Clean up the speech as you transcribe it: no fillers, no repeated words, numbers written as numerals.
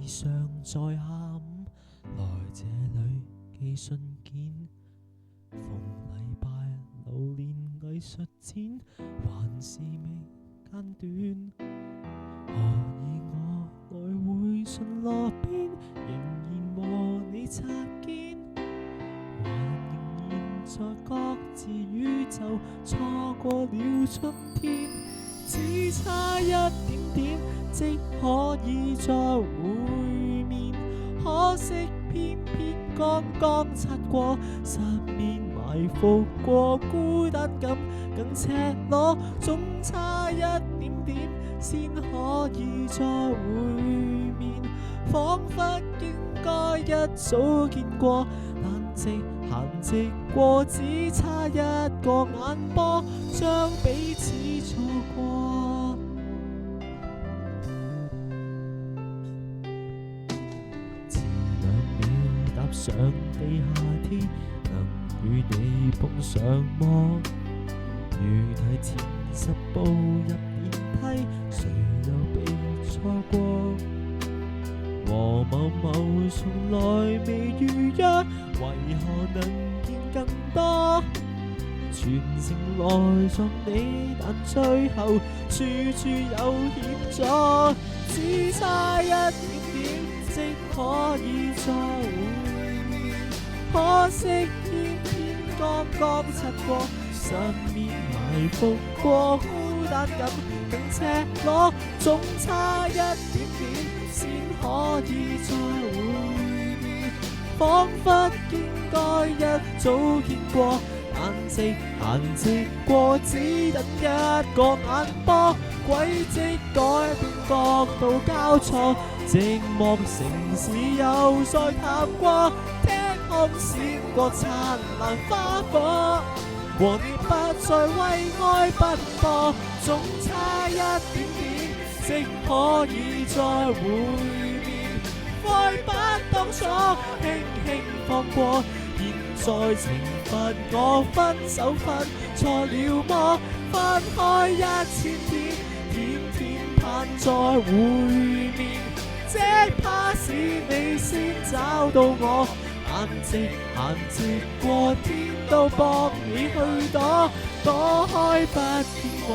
常在下午來這裏寄信件，逢禮拜流連藝術展，還是未間斷。何以我來回巡邏邊，仍然和你擦肩，還仍然在各自宇宙錯過了春天，只差一點點即可以再會面，可惜偏偏剛剛擦過，失眠埋伏過孤單感更赤裸，總差一點點先可以再會面，彷彿應該一早見過，但直行直過，只差一個眼波，將彼此錯過。遲2秒踏上地下鐵，能與你碰上麼？如提前10步入電梯，誰又被錯過？和某某從來未預約，為何能見更多？全城來撞你，但最後處處有險阻，只差一點點即可以再會面，可惜偏偏剛剛擦過，失眠埋伏過孤單感更赤裸，總差一點點先可以再會面，彷彿應該一早見過，但直行直過，只等一個眼波，軌跡改變角度交錯，寂寞城市又再踏過，天空閃過燦爛花火，和你不再為愛奔波，總差一點點即可以再會面，愛不當初輕輕放過，現在懲罰我分手分錯了麼？分開1000天，天天盼再會面，只怕是你先找到我，但直行直過，天都幫你去躲，躲開不見我。